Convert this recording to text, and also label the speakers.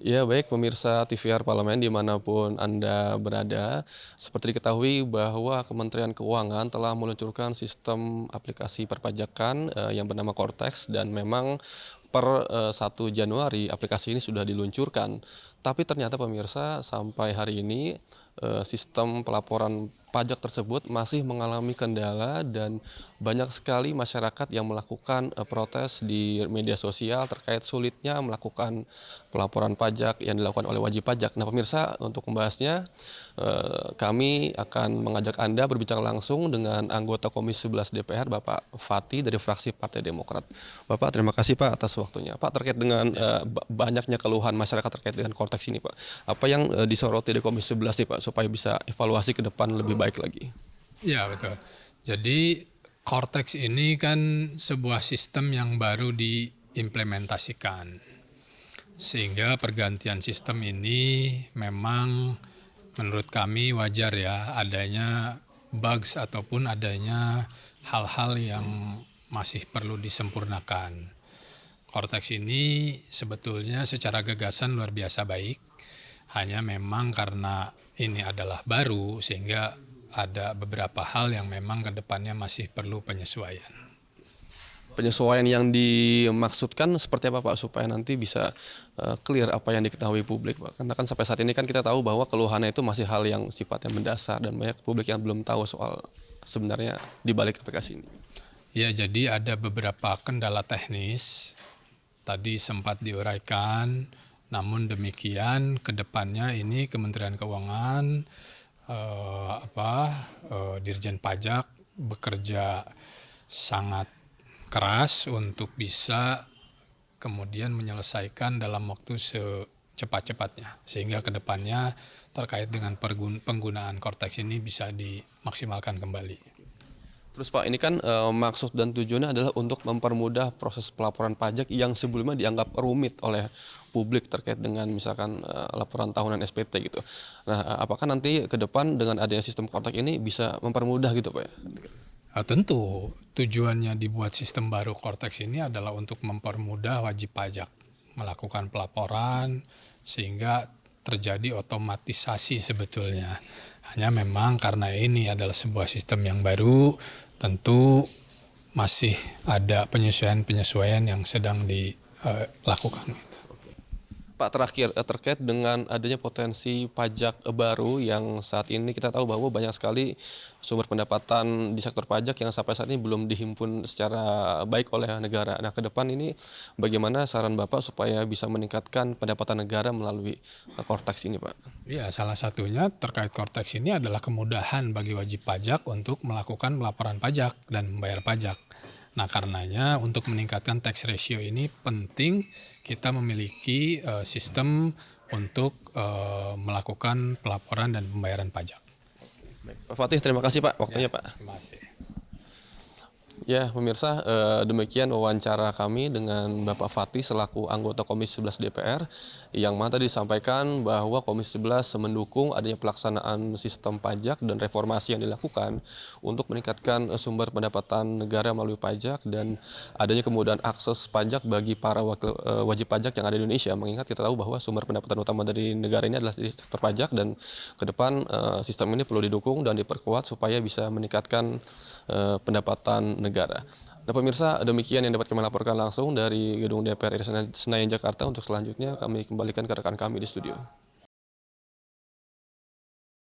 Speaker 1: Ya baik pemirsa TVR Parlemen dimanapun Anda berada, seperti diketahui bahwa Kementerian Keuangan telah meluncurkan sistem aplikasi perpajakan yang bernama Cortex dan memang per 1 Januari aplikasi ini sudah diluncurkan. Tapi ternyata pemirsa sampai hari ini sistem pelaporan pajak tersebut masih mengalami kendala dan banyak sekali masyarakat yang melakukan protes di media sosial terkait sulitnya melakukan pelaporan pajak yang dilakukan oleh wajib pajak. Nah pemirsa, untuk membahasnya kami akan mengajak Anda berbincang langsung dengan anggota Komisi 11 DPR Bapak Fati dari fraksi Partai Demokrat. Bapak, terima kasih Pak atas waktunya. Pak, terkait dengan banyaknya keluhan masyarakat terkait dengan Cortex ini Pak, apa yang disoroti di Komisi 11 nih Pak supaya bisa evaluasi ke depan lebih baik lagi?
Speaker 2: Ya betul. Jadi Cortex ini kan sebuah sistem yang baru diimplementasikan. Sehingga pergantian sistem ini memang menurut kami wajar ya adanya bugs ataupun adanya hal-hal yang masih perlu disempurnakan. Cortex ini sebetulnya secara gagasan luar biasa baik, hanya memang karena ini adalah baru sehingga ada beberapa hal yang memang ke depannya masih perlu penyesuaian.
Speaker 1: Penyesuaian yang dimaksudkan seperti apa Pak supaya nanti bisa clear apa yang diketahui publik Pak? Karena kan sampai saat ini kan kita tahu bahwa keluhannya itu masih hal yang sifatnya mendasar dan banyak publik yang belum tahu soal sebenarnya di balik aplikasi ini.
Speaker 2: Ya, jadi ada beberapa kendala teknis tadi sempat diuraikan, namun demikian ke depannya ini Kementerian Keuangan Dirjen Pajak bekerja sangat keras untuk bisa kemudian menyelesaikan dalam waktu secepat-cepatnya sehingga ke depannya terkait dengan penggunaan Cortex ini bisa dimaksimalkan kembali.
Speaker 1: Terus Pak, ini kan maksud dan tujuannya adalah untuk mempermudah proses pelaporan pajak yang sebelumnya dianggap rumit oleh publik terkait dengan misalkan laporan tahunan SPT gitu. Nah, apakah nanti ke depan dengan adanya sistem kontak ini bisa mempermudah gitu Pak ya?
Speaker 2: Tentu tujuannya dibuat sistem baru Cortex ini adalah untuk mempermudah wajib pajak melakukan pelaporan sehingga terjadi otomatisasi sebetulnya. Hanya memang karena ini adalah sebuah sistem yang baru, tentu masih ada penyesuaian-penyesuaian yang sedang dilakukan.
Speaker 1: Pak, terakhir terkait dengan adanya potensi pajak baru yang saat ini kita tahu bahwa banyak sekali sumber pendapatan di sektor pajak yang sampai saat ini belum dihimpun secara baik oleh negara. Nah, ke depan ini bagaimana saran Bapak supaya bisa meningkatkan pendapatan negara melalui Cortex ini, Pak?
Speaker 2: Ya, salah satunya terkait Cortex ini adalah kemudahan bagi wajib pajak untuk melakukan pelaporan pajak dan membayar pajak. Nah, karenanya untuk meningkatkan tax ratio ini penting kita memiliki sistem untuk melakukan pelaporan dan pembayaran pajak.
Speaker 1: Pak Fatih, terima kasih Pak waktunya Pak.
Speaker 2: Terima kasih.
Speaker 1: Ya, pemirsa, demikian wawancara kami dengan Bapak Fatih selaku anggota Komisi 11 DPR yang mana tadi disampaikan bahwa Komisi 11 mendukung adanya pelaksanaan sistem pajak dan reformasi yang dilakukan untuk meningkatkan sumber pendapatan negara melalui pajak dan adanya kemudahan akses pajak bagi para wajib pajak yang ada di Indonesia. Mengingat kita tahu bahwa sumber pendapatan utama dari negara ini adalah di sektor pajak dan ke depan sistem ini perlu didukung dan diperkuat supaya bisa meningkatkan pendapatan negara. Nah pemirsa, demikian yang dapat kami laporkan langsung dari Gedung DPR RI Senayan Jakarta. Untuk selanjutnya kami kembalikan ke rekan kami di studio.